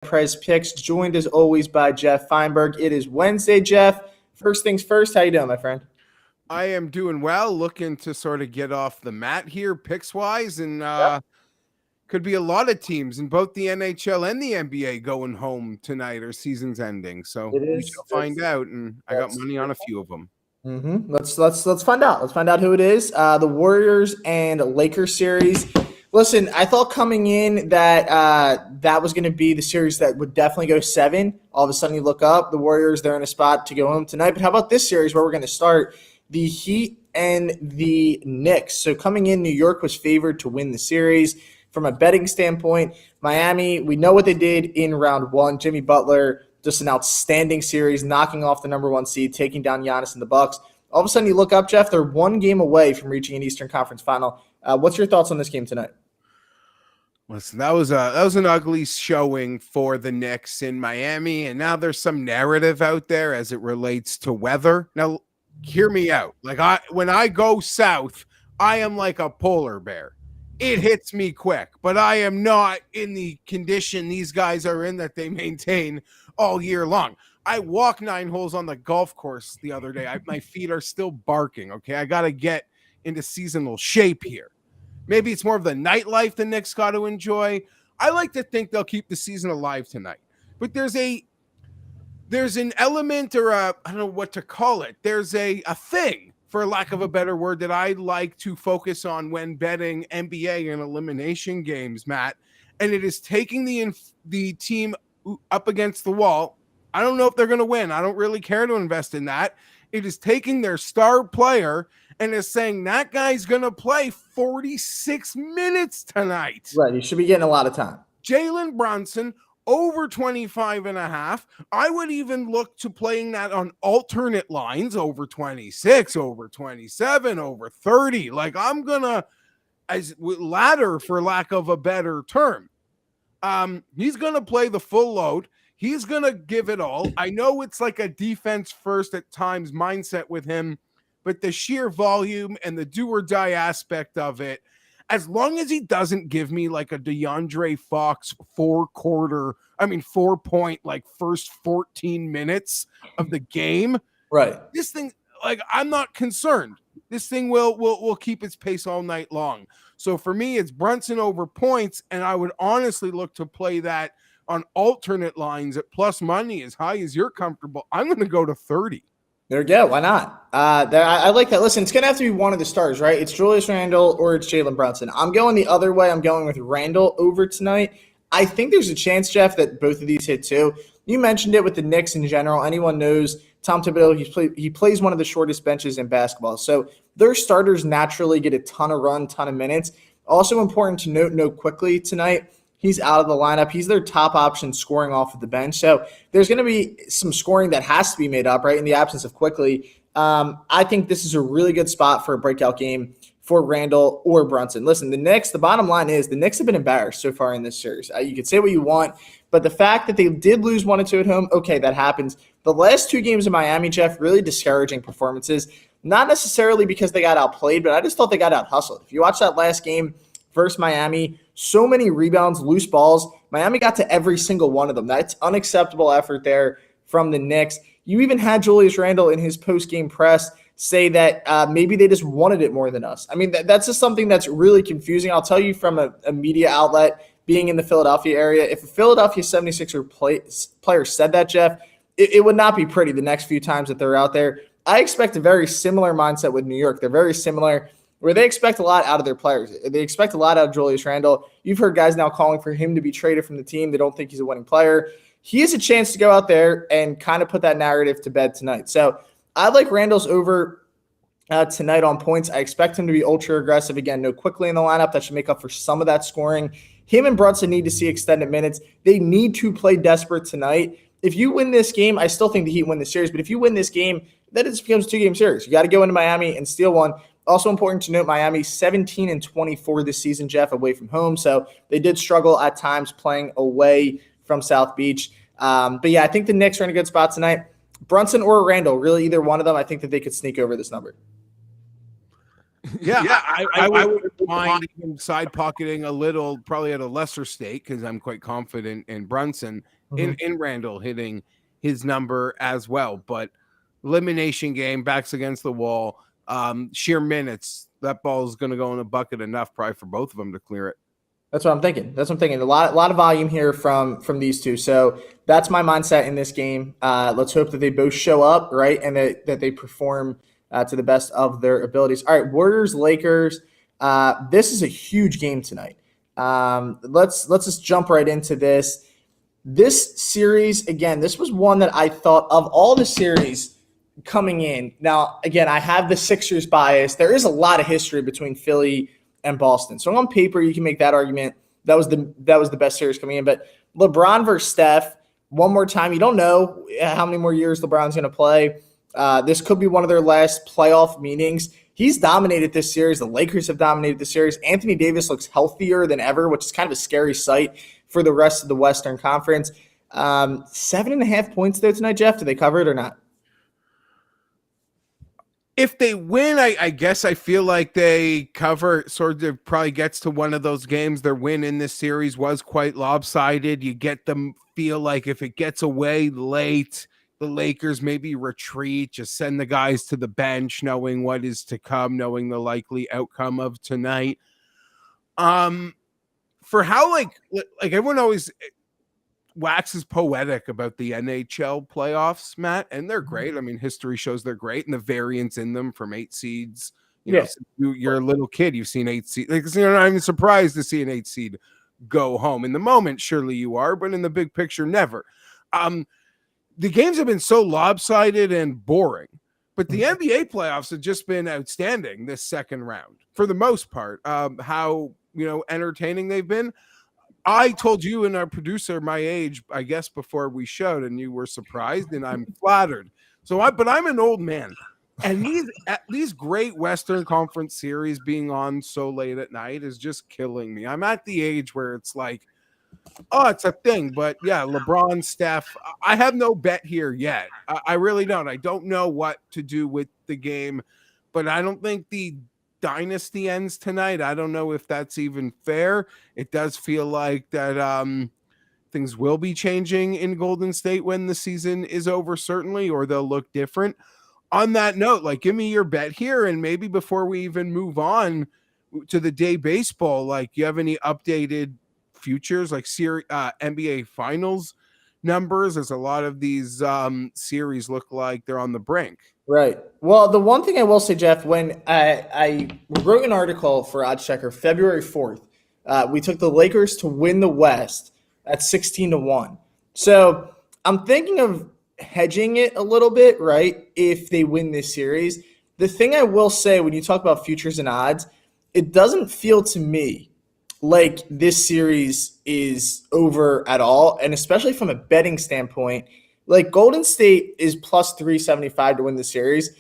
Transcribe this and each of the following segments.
DeadPresPicks, joined as always by Geoff Fienberg. It is Wednesday, Jeff. First things first, how you doing, my friend? I am doing well, looking to sort of get off the mat here picks-wise, and could be a lot of teams in both the NHL and the NBA going home tonight or season's ending. So It we is. shall find out, and I got money on a few of them. Let's find out. Let's find out who it is. The Warriors and Lakers series. Listen, I thought coming in that that was going to be the series that would definitely go 7. All of a sudden, you look up, the Warriors, they're in a spot to go home tonight. But how about this series where we're going to start? The Heat and the Knicks. So coming in, New York was favored to win the series. From a betting standpoint, Miami, we know what they did in round 1. Jimmy Butler, just an outstanding series, knocking off the number 1 seed, taking down Giannis and the Bucks. All of a sudden, you look up, Jeff, they're 1 game away from reaching an Eastern Conference final. What's your thoughts on this game tonight? Listen, that was an ugly showing for the Knicks in Miami, and now there's some narrative out there as it relates to weather. Now, hear me out. When I go south, I am like a polar bear. It hits me quick, but I am not in the condition these guys are in that they maintain all year long. I walked 9 holes on the golf course the other day. My feet are still barking, okay? I got to get into seasonal shape here. Maybe it's more of the nightlife the Knicks got to enjoy. I like to think they'll keep the season alive tonight. But there's an element, or I don't know what to call it. There's a thing, for lack of a better word, that I like to focus on when betting NBA and elimination games, Matt. And it is taking the team up against the wall. I don't know if they're going to win. I don't really care to invest in that. It is taking their star player and is saying that guy's going to play 46 minutes tonight. Right, he should be getting a lot of time. Jalen Brunson, over 25.5. I would even look to playing that on alternate lines, over 26, over 27, over 30. I'm going to ladder, for lack of a better term. He's going to play the full load. He's going to give it all. I know it's like a defense first at times mindset with him, but the sheer volume and the do or die aspect of it, as long as he doesn't give me like a DeAndre Fox 4-point, first 14 minutes of the game. Right. This thing, I'm not concerned. This thing will keep its pace all night long. So for me, it's Brunson over points, and I would honestly look to play that on alternate lines at plus money as high as you're comfortable. I'm going to go to 30. There we go. Why not? I like that. Listen, it's going to have to be one of the stars, right? It's Julius Randle or it's Jalen Brunson. I'm going the other way. I'm going with Randle over tonight. I think there's a chance, Jeff, that both of these hit too. You mentioned it with the Knicks in general. Anyone knows Tom Thibodeau, he plays one of the shortest benches in basketball. So their starters naturally get a ton of run, ton of minutes. Also important to note quickly tonight, he's out of the lineup. He's their top option scoring off of the bench. So there's going to be some scoring that has to be made up, right, in the absence of Quickly. I think this is a really good spot for a breakout game for Randle or Brunson. Listen, the Knicks, the bottom line is the Knicks have been embarrassed so far in this series. You can say what you want, but the fact that they did lose 1-2 at home, okay, that happens. The last 2 games in Miami, Jeff, really discouraging performances. Not necessarily because they got outplayed, but I just thought they got out-hustled. If you watch that last game versus Miami, so many rebounds, loose balls. Miami got to every single one of them. That's unacceptable effort there from the Knicks. You even had Julius Randle in his post-game press say that maybe they just wanted it more than us. I mean, that's just something that's really confusing. I'll tell you from a media outlet being in the Philadelphia area, if a Philadelphia 76er player said that, Jeff, it would not be pretty the next few times that they're out there. I expect a very similar mindset with New York. They're very similar, where they expect a lot out of their players. They expect a lot out of Julius Randle. You've heard guys now calling for him to be traded from the team. They don't think he's a winning player. He has a chance to go out there and kind of put that narrative to bed tonight. So I like Randle's over tonight on points. I expect him to be ultra aggressive. Again, no Quickly in the lineup. That should make up for some of that scoring. Him and Brunson need to see extended minutes. They need to play desperate tonight. If you win this game, I still think the Heat win the series, but if you win this game, then it just becomes a 2-game series. You got to go into Miami and steal one. Also important to note, Miami 17-24 this season, Jeff, away from home. So they did struggle at times playing away from South Beach. But yeah, I think the Knicks are in a good spot tonight. Brunson or Randle, really either one of them, I think that they could sneak over this number. Yeah, I would mind him side pocketing a little, probably at a lesser stake, because I'm quite confident in Brunson, in Randall hitting his number as well. But elimination game, backs against the wall, sheer minutes, that ball is going to go in a bucket enough probably for both of them to clear it. That's what I'm thinking. A lot of volume here from these two. So that's my mindset in this game. Let's hope that they both show up, right, and that they perform to the best of their abilities. All right, Warriors, Lakers. This is a huge game tonight. Let's just jump right into this. This series, again, this was one that I thought of all the series coming in. Now, again, I have the Sixers bias. There is a lot of history between Philly and Boston. So on paper, you can make that argument. That was the best series coming in. But LeBron versus Steph, one more time. You don't know how many more years LeBron's going to play. This could be one of their last playoff meetings. He's dominated this series. The Lakers have dominated the series. Anthony Davis looks healthier than ever, which is kind of a scary sight for the rest of the Western Conference. 7.5 points though tonight, Jeff. Do they cover it or not? If they win, I guess I feel like they cover. Sort of probably gets to one of those games. Their win in this series was quite lopsided. You get them feel like if it gets away late, the Lakers maybe retreat, just send the guys to the bench, knowing what is to come, knowing the likely outcome of tonight. For how like everyone always waxes poetic about the NHL playoffs, Matt, and they're great. I mean, history shows they're great, and the variance in them from 8 seeds. You know, since you're a little kid, you've seen 8 seeds. Like, you're not even surprised to see an 8 seed go home. In the moment, surely you are, but in the big picture, never. The games have been so lopsided and boring, but the NBA playoffs have just been outstanding this second round for the most part. How entertaining they've been. I told you and our producer my age, I guess, before we showed, and you were surprised, and I'm flattered. But I'm an old man, and these great Western Conference series being on so late at night is just killing me. I'm at the age where it's like, oh, it's a thing. But yeah, LeBron, Steph, I have no bet here yet. I really don't. I don't know what to do with the game, but I don't think the dynasty ends tonight. I don't know if that's even fair. It does feel like that things will be changing in Golden State when the season is over, certainly, or they'll look different. On that note, like, give me your bet here, and maybe before we even move on to the day baseball, like, you have any updated futures, like NBA Finals numbers, as a lot of these series look like they're on the brink. Right. Well, the one thing I will say, Jeff, when I wrote an article for oddschecker February 4th, we took the Lakers to win the West at 16-1. So I'm thinking of hedging it a little bit, right, if they win this series. The thing I will say when you talk about futures and odds, it doesn't feel to me like this series is over at all, and especially from a betting standpoint. Like, Golden State is plus 375 to win the series.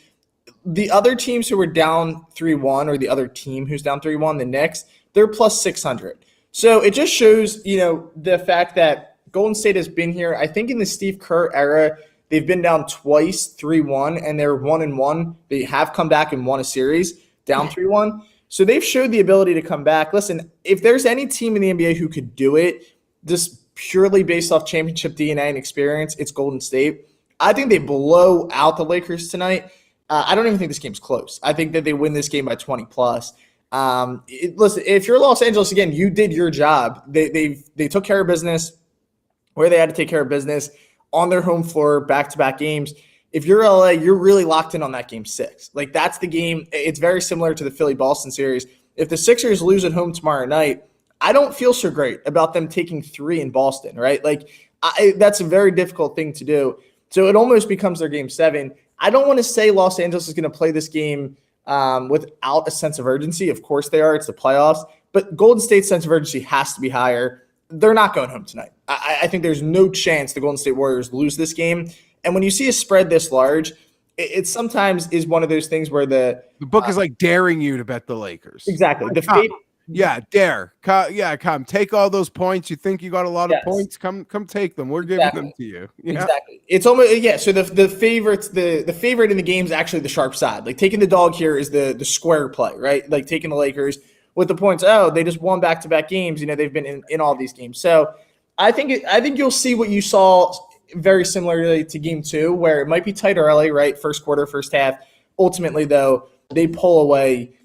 The other teams who were down 3-1, or the other team who's down 3-1, the Knicks, they're plus 600. So it just shows, the fact that Golden State has been here. I think in the Steve Kerr era, they've been down twice, 3-1, and they're 1-1. They have come back and won a series, down 3-1. So they've showed the ability to come back. Listen, if there's any team in the NBA who could do it, just purely based off championship DNA and experience, it's Golden State. I think they blow out the Lakers tonight. I don't even think this game's close. I think that they win this game by 20 plus. Listen, if you're Los Angeles, again, you did your job. They took care of business where they had to take care of business on their home floor, back-to-back games. If you're LA, you're really locked in on that game 6. Like, that's the game. It's very similar to the Philly-Boston series. If the Sixers lose at home tomorrow night, I don't feel so great about them taking 3 in Boston, right? Like, that's a very difficult thing to do. So it almost becomes their game 7. I don't want to say Los Angeles is going to play this game without a sense of urgency. Of course they are. It's the playoffs. But Golden State's sense of urgency has to be higher. They're not going home tonight. I think there's no chance the Golden State Warriors lose this game. And when you see a spread this large, it sometimes is one of those things where the book is like daring you to bet the Lakers. Exactly. Yeah, dare. Come take all those points. You think you got a lot of Yes. points? Come take them. We're giving them to you. Yeah. Exactly. It's almost So the favorite in the game is actually the sharp side. Like taking the dog here is the square play, right? Like taking the Lakers with the points. Oh, they just won back-to-back games. They've been in all these games. So I think you'll see what you saw very similarly to game 2, where it might be tight early, right? First quarter, first half. Ultimately, though, they pull away.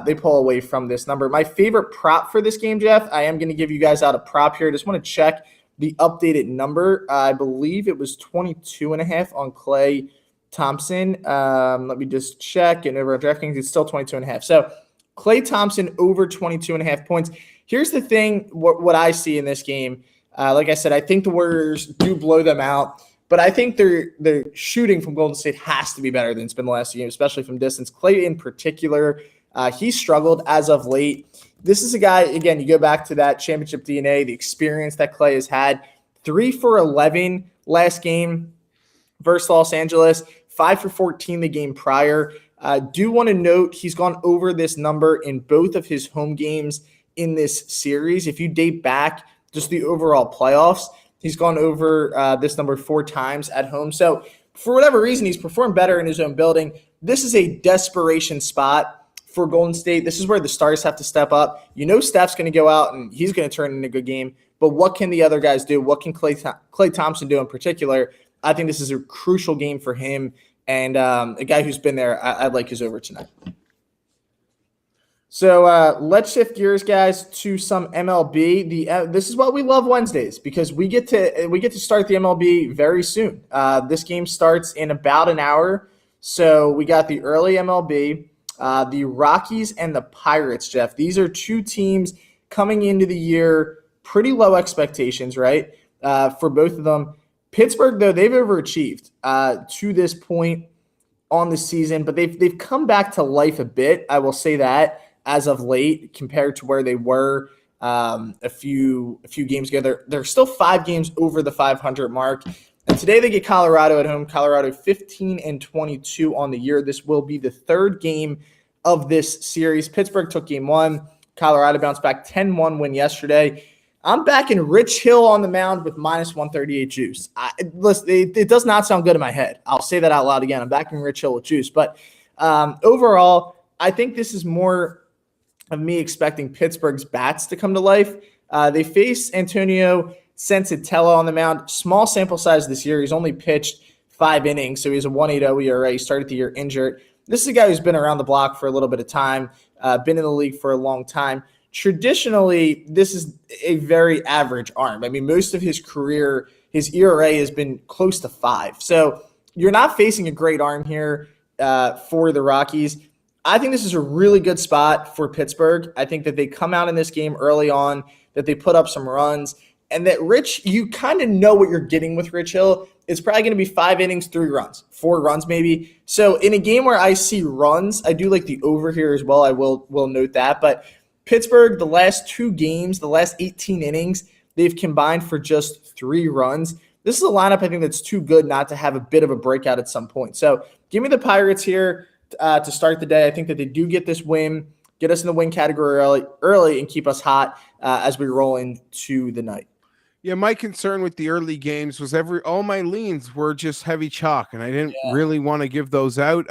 They pull away from this number. My favorite prop for this game, Jeff, I am going to give you guys out a prop here. I just want to check the updated number. I believe it was 22.5 on Klay Thompson. Let me just check. And over on DraftKings, it's still 22.5. So Klay Thompson over 22.5 points. Here's the thing, what I see in this game. Like I said, I think the Warriors do blow them out. But I think their shooting from Golden State has to be better than it's been the last game, especially from distance. Klay in particular, he struggled as of late. This is a guy, again, you go back to that championship DNA, the experience that Klay has had. 3 for 11 last game versus Los Angeles, 5 for 14 the game prior. Do want to note he's gone over this number in both of his home games in this series. If you date back just the overall playoffs, he's gone over this number 4 times at home. So for whatever reason, he's performed better in his own building. This is a desperation spot for Golden State. This is where the stars have to step up. Steph's going to go out and he's going to turn in a good game. But what can the other guys do? What can Klay Thompson do in particular? I think this is a crucial game for him. And a guy who's been there, I'd like his over tonight. So let's shift gears, guys, to some MLB. This is what we love Wednesdays, because we get to start the MLB very soon. This game starts in about an hour. So we got the early MLB. The Rockies and the Pirates, Jeff. These are 2 teams coming into the year, pretty low expectations, right, for both of them. Pittsburgh, though, they've overachieved to this point on the season, but they've come back to life a bit. I will say that as of late, compared to where they were a few games ago. They're still 5 games over the 500 mark. And today they get Colorado at home. Colorado 15-22 on the year. This will be the 3rd game of this series. Pittsburgh took game 1. Colorado bounced back 10-1 win yesterday. I'm backing Rich Hill on the mound with minus 138 juice. Listen, it does not sound good in my head. I'll say that out loud again. I'm backing Rich Hill with juice. But overall, I think this is more of me expecting Pittsburgh's bats to come to life. They face Antonio Sensatella on the mound. Small sample size this year. He's only pitched 5 innings, so he's a 1.80 ERA. He started the year injured. This is a guy who's been around the block for a little bit of time, been in the league for a long time. Traditionally, this is a very average arm. I mean, most of his career, his ERA has been close to 5. So you're not facing a great arm here for the Rockies. I think this is a really good spot for Pittsburgh. I think that they come out in this game early on, that they put up some runs, and that Rich, you kind of know what you're getting with Rich Hill. It's probably going to be 5 innings, 3 runs, 4 runs maybe. So in a game where I see runs, I do like the over here as well. I will note that. But Pittsburgh, the last 2 games, the last 18 innings, they've combined for just 3 runs. This is a lineup I think that's too good not to have a bit of a breakout at some point. So give me the Pirates here to start the day. I think that they do get this win, get us in the win category early and keep us hot as we roll into the night. Yeah, my concern with the early games was all my leans were just heavy chalk, and I didn't really want to give those out.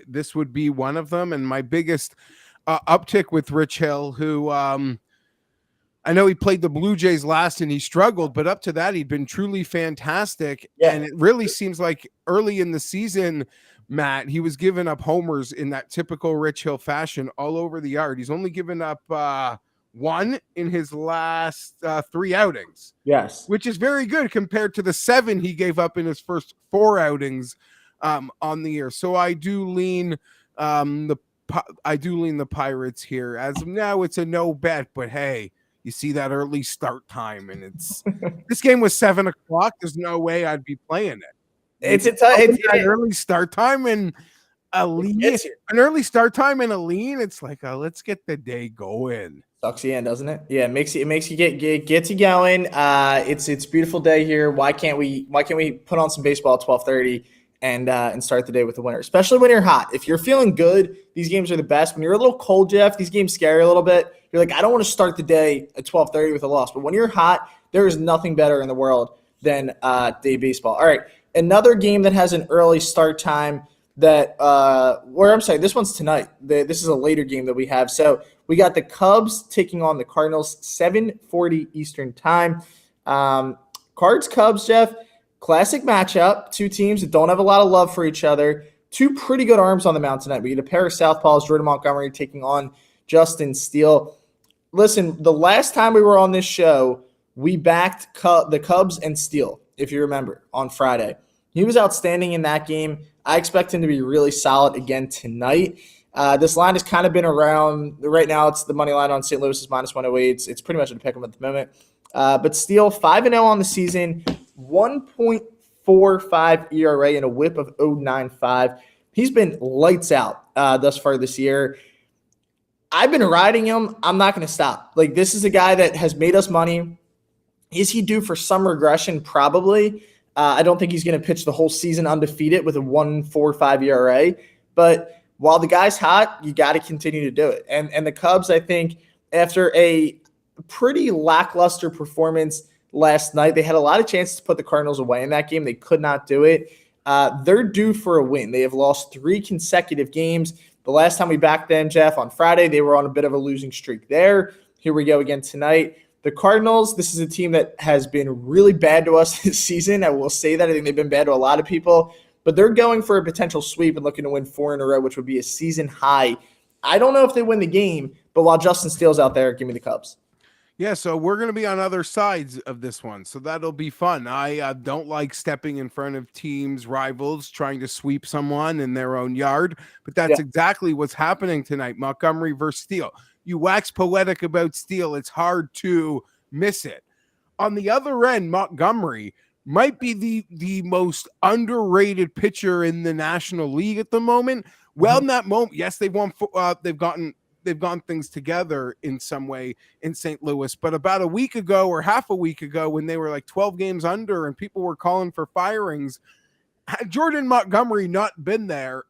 This would be one of them, and my biggest uptick with Rich Hill, who I know he played the Blue Jays last and he struggled, but up to that, he'd been truly fantastic. Yeah. And it really seems like early in the season, Matt, he was giving up homers in that typical Rich Hill fashion all over the yard. He's only given up 1 in his last 3 outings. Yes. Which is very good compared to the 7 he gave up in his first 4 outings on the year. So I do lean the Pirates here. As of now, it's a no bet, but hey, you see that early start time, and it's this game was 7:00. There's no way I'd be playing it. It's an early start time and a lean. An early start time and a lean. It's like let's get the day going. Sucks you in, doesn't it? Yeah, it makes you get you going. It's a beautiful day here. Why can't we put on some baseball at 12:30 and start the day with a winner, especially when you're hot. If you're feeling good, these games are the best. When you're a little cold, Jeff, these games scare you a little bit. You're like, I don't want to start the day at 12:30 with a loss. But when you're hot, there is nothing better in the world than day baseball. All right, another game that has an early start time this one's tonight. This is a later game that we have. So we got the Cubs taking on the Cardinals, 7:40 Eastern time. Cards, Cubs, Jeff. Classic matchup, two teams that don't have a lot of love for each other. Two pretty good arms on the mound tonight. We get a pair of southpaws, Jordan Montgomery taking on Justin Steele. Listen, the last time we were on this show, we backed the Cubs and Steele, if you remember, on Friday. He was outstanding in that game. I expect him to be really solid again tonight. This line has kind of been around. Right now, it's the money line on St. Louis is -108. It's pretty much a pick 'em at the moment. But Steele, 5-0 on the season, 1.45 ERA and a whip of 0.95. He's been lights out thus far this year. I've been riding him. I'm not going to stop. Like, this is a guy that has made us money. Is he due for some regression? Probably. I don't think he's going to pitch the whole season undefeated with a 1.45 ERA. But while the guy's hot, you got to continue to do it. And the Cubs, I think, after a pretty lackluster performance last night, they had a lot of chances to put the Cardinals away in that game. They could not do it. They're due for a win. They have lost 3 consecutive games. The last time we backed them, Jeff, on Friday, they were on a bit of a losing streak there. Here we go again tonight. The Cardinals, this is a team that has been really bad to us this season. I will say that. I think they've been bad to a lot of people. But they're going for a potential sweep and looking to win 4 in a row, which would be a season high. I don't know if they win the game, but while Justin Steele's out there, give me the Cubs. Yeah, so we're going to be on other sides of this one, so that'll be fun. I don't like stepping in front of teams, rivals, trying to sweep someone in their own yard, but that's exactly what's happening tonight, Montgomery versus Steele. You wax poetic about Steele, it's hard to miss it. On the other end, Montgomery might be the most underrated pitcher in the National League at the moment. Well, in that moment, yes, they've gotten things together in some way in St. Louis. But about a week ago or half a week ago, when they were like 12 games under and people were calling for firings, had Jordan Montgomery not been there,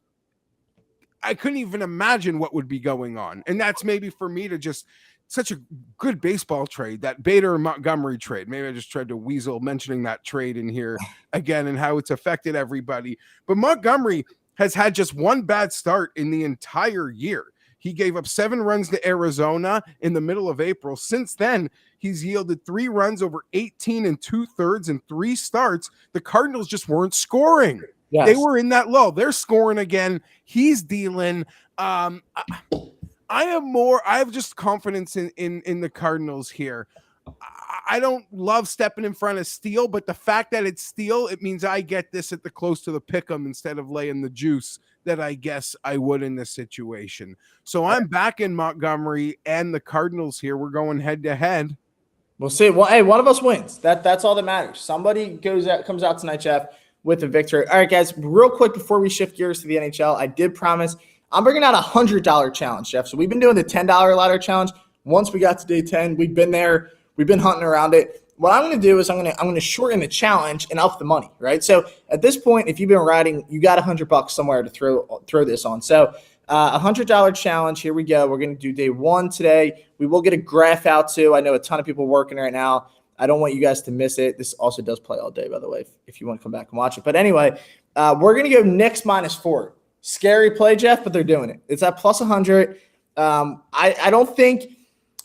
I couldn't even imagine what would be going on. And that's maybe for me to just such a good baseball trade, that Bader and Montgomery trade. Maybe I just tried to weasel mentioning that trade in here again and how it's affected everybody. But Montgomery has had just one bad start in the entire year. He gave up 7 runs to Arizona in the middle of April. Since then, he's yielded 3 runs over 18 2/3 in 3 starts. The Cardinals just weren't scoring. Yes. They were in that lull. They're scoring again. He's dealing. I have just confidence in the Cardinals here. I don't love stepping in front of Steele, but the fact that it's Steele, it means I get this at the close to the pick'em instead of laying the juice that I guess I would in this situation. So I'm back in Montgomery and the Cardinals here. We're going head to head. We'll see. Well, hey, one of us wins. That's all that matters. Somebody comes out tonight, Jeff, with a victory. All right, guys, real quick before we shift gears to the NHL, I did promise I'm bringing out a $100 challenge, Jeff. So we've been doing the $10 ladder challenge. Once we got to day 10, we've been there. We've been hunting around it. What I'm going to do is I'm going to shorten the challenge and up the money, right? So at this point, if you've been riding, you got $100 somewhere to throw this on. So $100 challenge. Here we go. We're going to do day 1 today. We will get a graph out too. I know a ton of people working right now. I don't want you guys to miss it. This also does play all day, by the way, if you want to come back and watch it. But anyway, we're going to go Knicks -4. Scary play, Jeff, but they're doing it. It's at +100. I don't think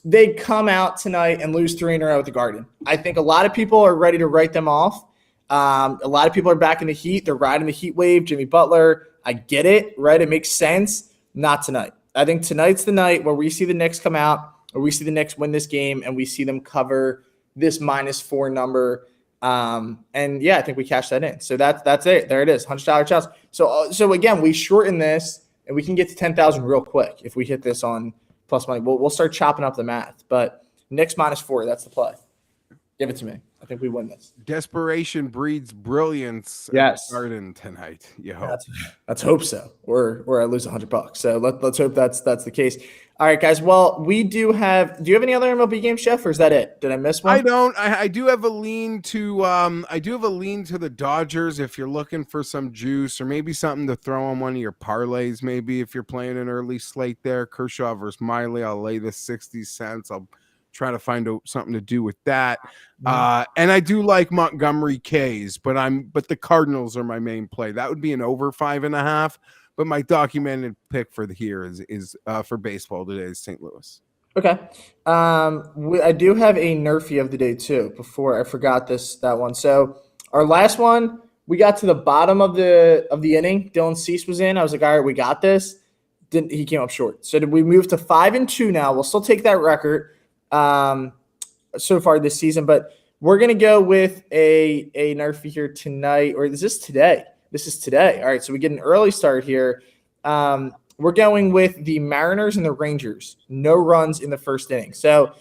they come out tonight and lose 3 in a row at the Garden. I think a lot of people are ready to write them off. A lot of people are back in the heat. They're riding the heat wave. Jimmy Butler, I get it, right? It makes sense. Not tonight. I think tonight's the night where we see the Knicks come out, or we see the Knicks win this game, and we see them cover this -4 number. And yeah, I think we cash that in. So that's it. There it is. $100 challenge. So again, we shorten this and we can get to 10,000 real quick. If we hit this on plus money, we'll start chopping up the math, but Knicks -4, that's the play. Give it to me. I think we win this. Desperation breeds brilliance. Yes. Garden tonight. You hope. Let's hope so. Or I lose $100. So let's hope that's the case. All right, guys. Well, we do have. Do you have any other MLB games, Jeff, or is that it? Did I miss one? I don't. I do have a lean to. I do have a lean to the Dodgers if you're looking for some juice or maybe something to throw on one of your parlays. Maybe if you're playing an early slate there, Kershaw versus Miley, I'll lay the 60 cents. I'll try to find something to do with that. And I do like Montgomery K's, but the Cardinals are my main play. That would be an over 5.5. But my documented pick for here is for baseball today is St. Louis. Okay. I do have a Nerfy of the day too. Before I forgot that one. So our last one, we got to the bottom of the inning. Dylan Cease was in. I was like, all right, we got this. He came up short. So did we move to 5-2 now? We'll still take that record so far this season, but we're gonna go with a Nerfy here tonight. Or is this today? This is today. All right, so we get an early start here. We're going with the Mariners and the Rangers. No runs in the first inning. So,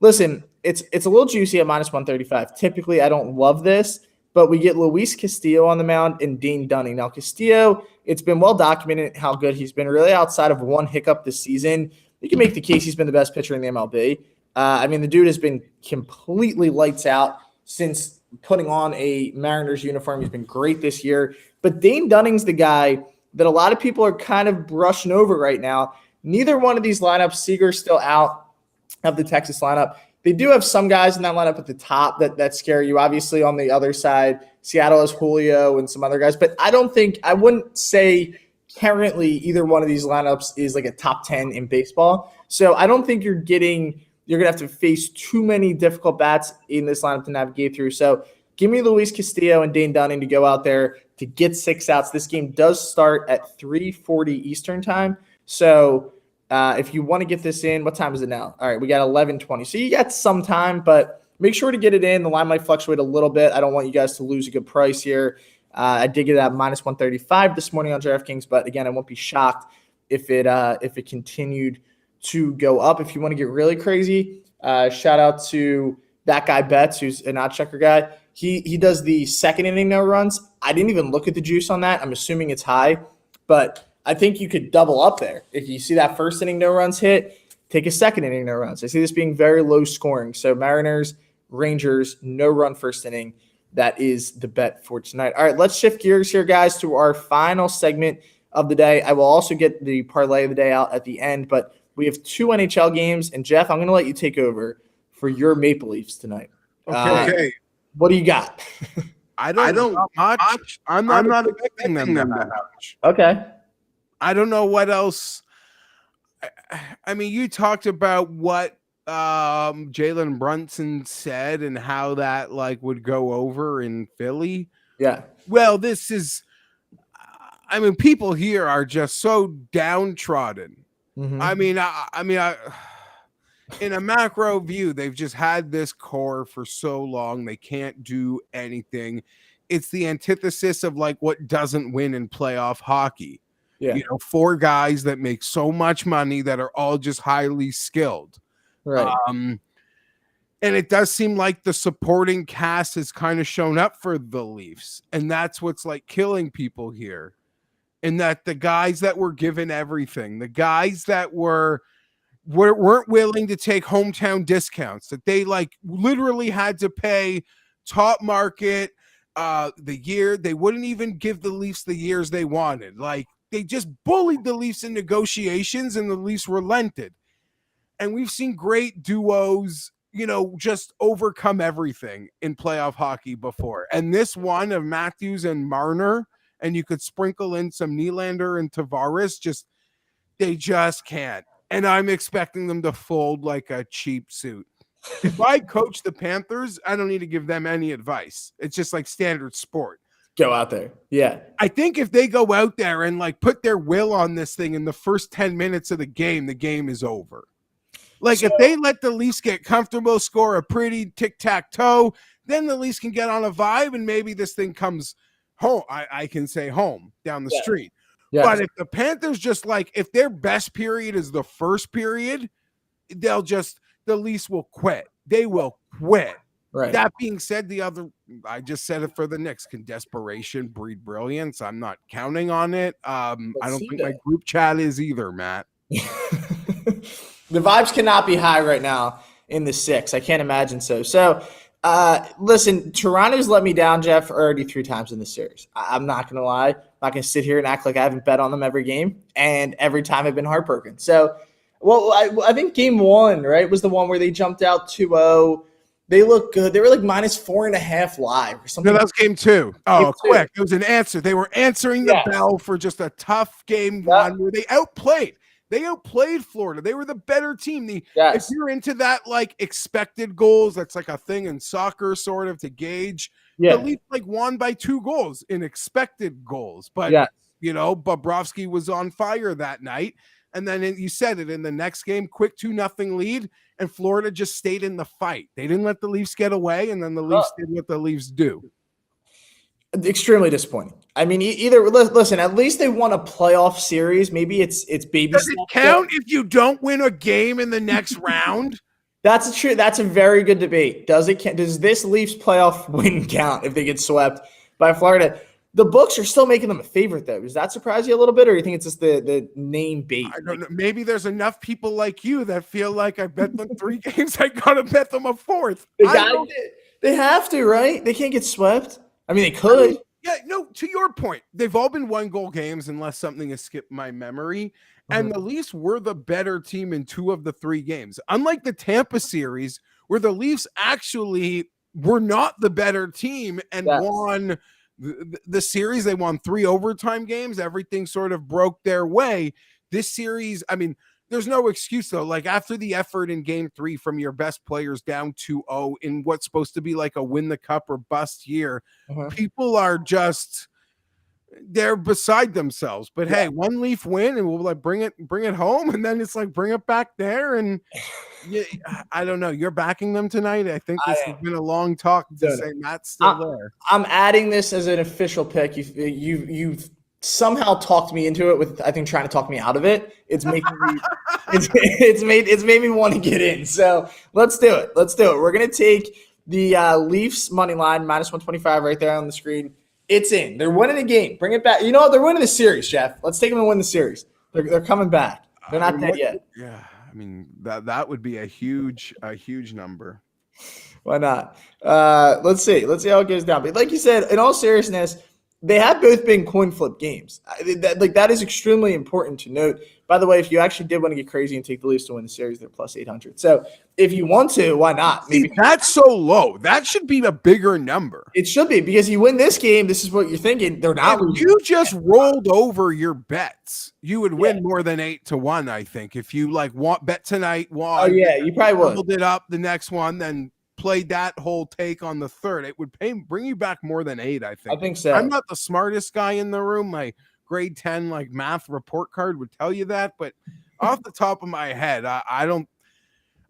listen, it's a little juicy at -135. Typically, I don't love this, but we get Luis Castillo on the mound and Dane Dunning. Now, Castillo, it's been well documented how good he's been. Really, outside of one hiccup this season, you can make the case he's been the best pitcher in the MLB. I mean, the dude has been completely lights out since putting on a Mariners uniform. He's been great this year. But Dane Dunning's the guy that a lot of people are kind of brushing over right now. Neither one of these lineups, Seager's still out of the Texas lineup. They do have some guys in that lineup at the top that scare you. Obviously, on the other side, Seattle has Julio and some other guys. But I wouldn't say currently either one of these lineups is like a top 10 in baseball. So I don't think you're going to have to face too many difficult bats in this lineup to navigate through. So give me Luis Castillo and Dane Dunning to go out there to get 6 outs. This game does start at 3:40 Eastern time. So if you want to get this in, what time is it now? All right, we got 11:20. So you got some time, but make sure to get it in. The line might fluctuate a little bit. I don't want you guys to lose a good price here. I did get it at -135 this morning on DraftKings, but again, I won't be shocked if it continued to go up. If you want to get really crazy, shout out to that guy Betts, who's an oddschecker guy. He does the second inning no runs. I didn't even look at the juice on that. I'm assuming it's high, but I think you could double up there. If you see that first inning no runs hit, take a second inning no runs. I see this being very low scoring. So Mariners, Rangers, no run first inning. That is the bet for tonight. All right, let's shift gears here, guys, to our final segment of the day. I will also get the parlay of the day out at the end, but we have 2 NHL games. And, Jeff, I'm going to let you take over for your Maple Leafs tonight. Okay. What do you got? I don't much. I'm not expecting them that much. Okay. I don't know what else. I mean, you talked about what Jalen Brunson said and how that would go over in Philly. Yeah. Well, this is. I mean, people here are just so downtrodden. Mm-hmm. I mean, in a macro view, they've just had this core for so long. They can't do anything. It's the antithesis of what doesn't win in playoff hockey. Yeah. 4 guys that make so much money that are all just highly skilled. Right. And it does seem like the supporting cast has kind of shown up for the Leafs. And that's what's killing people here. And that the guys that were given everything, the guys that weren't willing to take hometown discounts, that they literally had to pay top market the year. They wouldn't even give the Leafs the years they wanted. They just bullied the Leafs in negotiations and the Leafs relented. And we've seen great duos, just overcome everything in playoff hockey before. And this one of Matthews and Marner, and you could sprinkle in some Nylander and Tavares, they just can't. And I'm expecting them to fold like a cheap suit. If I coach the Panthers, I don't need to give them any advice. It's just standard sport. Go out there. Yeah. I think if they go out there and put their will on this thing in the first 10 minutes of the game is over. If they let the Leafs get comfortable, score a pretty tic-tac-toe, then the Leafs can get on a vibe and maybe this thing comes home. I can say home down the street. Yeah. But if the Panthers if their best period is the first period, the Leafs will quit. They will quit. Right. That being said, I just said it for the Knicks. Can desperation breed brilliance? I'm not counting on it. I don't think my group chat is either, Matt. The vibes cannot be high right now in the 6. I can't imagine so. So, listen, Toronto's let me down, Geoff, already 3 times in the series. I'm not going to lie. I'm not going to sit here and act like I haven't bet on them every game, and every time I've been heartbroken. So, well, I think game 1, right, was the one where they jumped out 2-0. They look good. They were like -4.5 live or something. No, that was game 2. Oh, quick. It was an answer. They were answering the bell for just a tough game 1 where they outplayed. They outplayed Florida. They were the better team. If you're into that, like, expected goals, that's like a thing in soccer sort of to gauge. The Leafs won by 2 goals in expected goals. But, Bobrovsky was on fire that night. And then you said it in the next game, quick 2-0 lead, and Florida just stayed in the fight. They didn't let the Leafs get away, and then the Leafs did what the Leafs do. Extremely disappointing. I mean, listen, at least they won a playoff series. Maybe it's baby. Does it count if you don't win a game in the next round? That's a very good debate. Does this Leafs playoff win count if they get swept by Florida? The books are still making them a favorite, though. Does that surprise you a little bit, or do you think it's just the name bait? I don't know. Maybe there's enough people like you that feel like I bet them 3 games. I gotta bet them a 4th. They have to, right? They can't get swept. I mean, they could. To your point, they've all been 1-goal games unless something has skipped my memory. And the Leafs were the better team in 2 of the 3 games. Unlike the Tampa series, where the Leafs actually were not the better team and won the series. They won 3 overtime games. Everything sort of broke their way. This series, I mean, there's no excuse, though. Like, after the effort in game 3 from your best players down 2-0 in what's supposed to be like a win the cup or bust year, people are just, they're beside themselves. But hey, 1 Leaf win and we'll like bring it home, and then it's like bring it back there. And I don't know. You're backing them tonight. I think this has been a long talk to say Matt's still there. I'm adding this as an official pick. You've somehow talked me into it with, I think, trying to talk me out of it. It's making me it's made me want to get in. So let's do it. We're gonna take the Leafs money line -125 right there on the screen. It's in. They're winning the game. Bring it back. You know what? They're winning the series, Geoff. Let's take them and win the series. They're coming back. They're not dead yet. Yeah, I mean that would be a huge number. Why not? Let's see how it goes down. But like you said, in all seriousness, they have both been coin flip games. That is extremely important to note. By the way, if you actually did want to get crazy and take the Leafs to win the series, they're +800. So if you want to, why not? Maybe that's so low. That should be a bigger number. It should be, because you win this game. This is what you're thinking. They're not. If you just rolled over your bets, you would win more than 8-1. I think if you bet tonight. You probably would. Doubled it up the next one, then played that whole take on the third. It would bring you back more than 8. I think so. I'm not the smartest guy in the room. My grade 10 math report card would tell you that, but off the top of my head, I don't.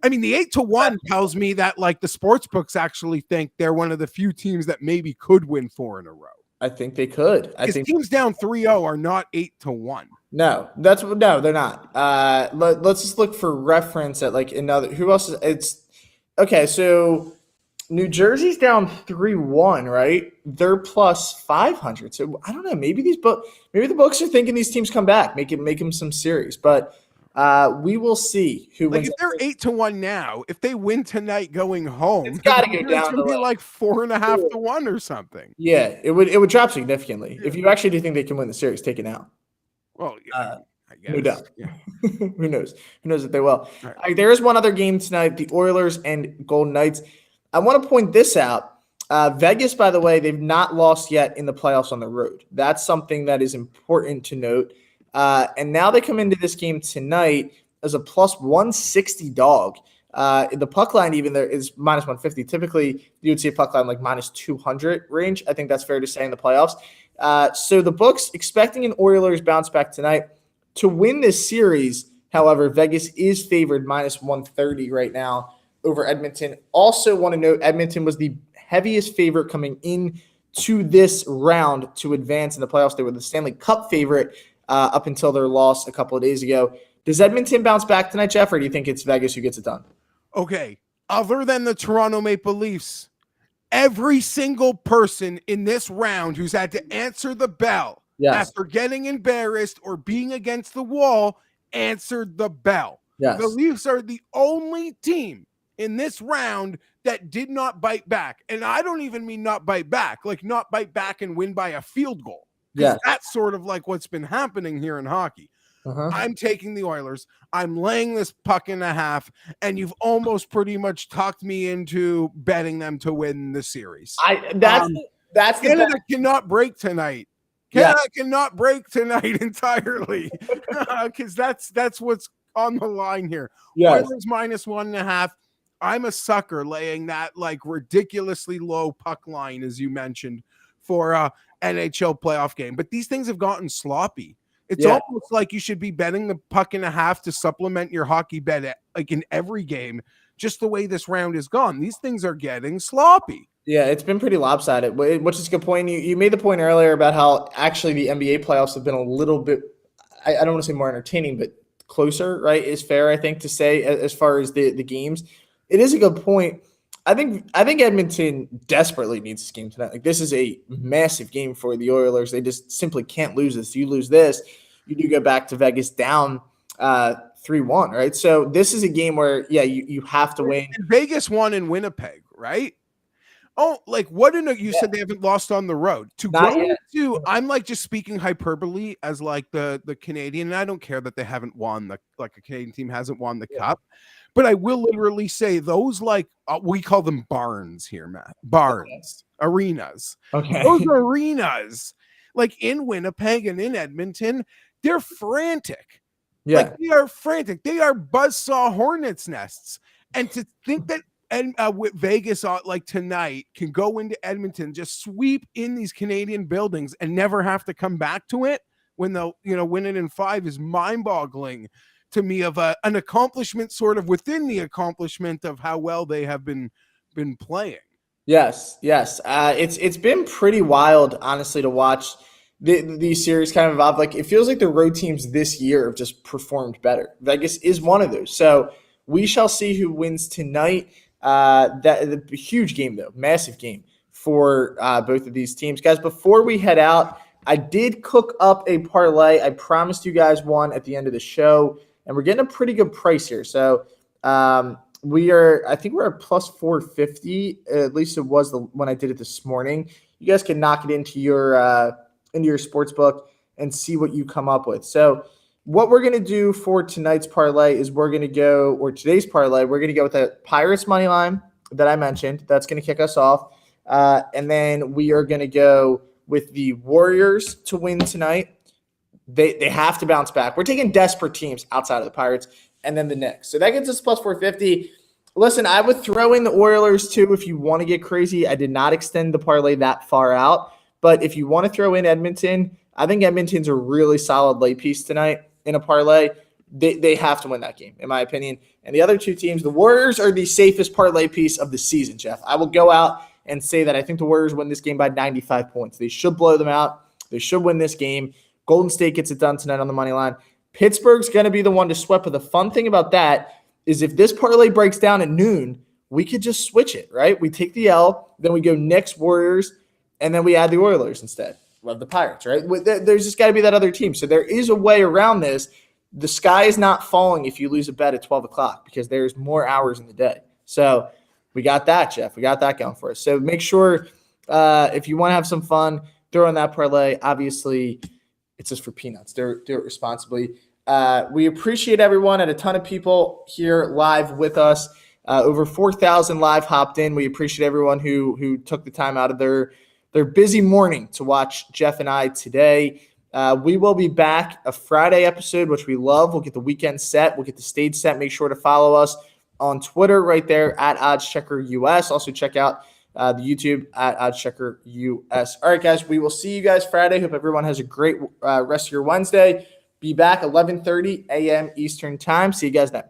I mean, the 8-1 tells me that the sports books actually think they're one of the few teams that maybe could win 4 in a row. I think they could. I think teams down 3-0 are not 8-1. No, they're not. Let's just look for reference at another. Who else is it's. Okay, so New Jersey's down 3-1, right? They're +500. So I don't know. Maybe the books are thinking these teams come back, make them some series. But we will see who wins. If they're 8-1 now, if they win tonight going home, it's got to go down. It's going to be 4.5-1 or something. Yeah, it would drop significantly. If you actually do think they can win the series, take it out. Well, yeah. No doubt. Yeah. Who knows? Who knows if they will? Right, there is one other game tonight, the Oilers and Golden Knights. I want to point this out. Vegas, by the way, they've not lost yet in the playoffs on the road. That's something that is important to note. And now they come into this game tonight as a +160 dog. The puck line even there is -150. Typically, you would see a puck line -200 range. I think that's fair to say in the playoffs. So the books expecting an Oilers bounce back tonight. To win this series, however, Vegas is favored -130 right now over Edmonton. Also want to note Edmonton was the heaviest favorite coming in to this round to advance in the playoffs. They were the Stanley Cup favorite up until their loss a couple of days ago. Does Edmonton bounce back tonight, Geoff, or do you think it's Vegas who gets it done? Okay. Other than the Toronto Maple Leafs, every single person in this round who's had to answer the bell after getting embarrassed or being against the wall answered the bell. Yes. The Leafs are the only team in this round that did not bite back. And I don't even mean not bite back, like not bite back and win by a field goal. Because that's sort of like what's been happening here in hockey. I'm taking the Oilers. I'm laying this puck and a half, and you've almost pretty much talked me into betting them to win the series. That's Canada cannot break tonight. Canada cannot break tonight entirely, because that's what's on the line here. Oilers minus 1.5. I'm a sucker laying that like ridiculously low puck line, as you mentioned, for NHL playoff game. But these things have gotten sloppy. It's almost like you should be betting the puck and a half to supplement your hockey bet like in every game, just the way this round is gone. These things are getting sloppy. Yeah, it's been pretty lopsided, which is a good point. You made the point earlier about how actually the NBA playoffs have been a little bit, I don't want to say more entertaining, but closer, right, is fair, I think, to say as far as the games. It is a good point. I think Edmonton desperately needs this game tonight. Like, this is a massive game for the Oilers. They just simply can't lose this. You lose this, you do go back to Vegas down 3-1, right? So this is a game where, you have to win. And Vegas won in Winnipeg, right? Oh, like what you said they haven't lost on the road. I'm like just speaking hyperbole as like the Canadian, and I don't care that they haven't won a Canadian team hasn't won the cup. But I will literally say those we call them barns here, Matt. Barns, arenas. Okay. Those arenas, like in Winnipeg and in Edmonton, they're frantic. Yeah. Like they are frantic. They are buzzsaw hornets' nests. And to think that with Vegas like tonight can go into Edmonton, just sweep in these Canadian buildings and never have to come back to it when they'll win it in 5 is mind-boggling to me, of an accomplishment sort of within the accomplishment of how well they have been playing. Yes. It's been pretty wild, honestly, to watch these series kind of evolve. Like, it feels like the road teams this year have just performed better. Vegas is one of those. So we shall see who wins tonight. The huge game, though, massive game for both of these teams. Guys, before we head out, I did cook up a parlay. I promised you guys one at the end of the show. And we're getting a pretty good price here. So I think we're at plus 450. At least it was when I did it this morning. You guys can knock it into your sports book and see what you come up with. So what we're going to do for tonight's parlay is today's parlay, we're going to go with the Pirates money line that I mentioned. That's going to kick us off. And then we are going to go with the Warriors to win tonight. They have to bounce back. We're taking desperate teams outside of the Pirates, and then the Knicks. So that gets us plus 450. Listen, I would throw in the Oilers too if you want to get crazy. I did not extend the parlay that far out. But if you want to throw in Edmonton, I think Edmonton's a really solid lay piece tonight in a parlay. They have to win that game, in my opinion. And the other two teams, the Warriors are the safest parlay piece of the season, Jeff. I will go out and say that I think the Warriors win this game by 95 points. They should blow them out. They should win this game. Golden State gets it done tonight on the money line. Pittsburgh's going to be the one to sweep. But the fun thing about that is if this parlay breaks down at noon, we could just switch it, right? We take the L, then we go Knicks, Warriors, and then we add the Oilers instead of the Pirates, right? There's just got to be that other team. So there is a way around this. The sky is not falling if you lose a bet at 12 o'clock because there's more hours in the day. So we got that, Jeff. We got that going for us. So make sure if you want to have some fun, throw in that parlay. Obviously, it's just for peanuts. Do it responsibly. We appreciate everyone and a ton of people here live with us. Over 4,000 live hopped in. We appreciate everyone who took the time out of their busy morning to watch Jeff and I today. We will be back a Friday episode, which we love. We'll get the weekend set. We'll get the stage set. Make sure to follow us on Twitter right there at oddschecker.us. Also check out the YouTube at oddschecker.us. All right, guys, we will see you guys Friday. Hope everyone has a great rest of your Wednesday. Be back 11:30 a.m. Eastern time. See you guys then.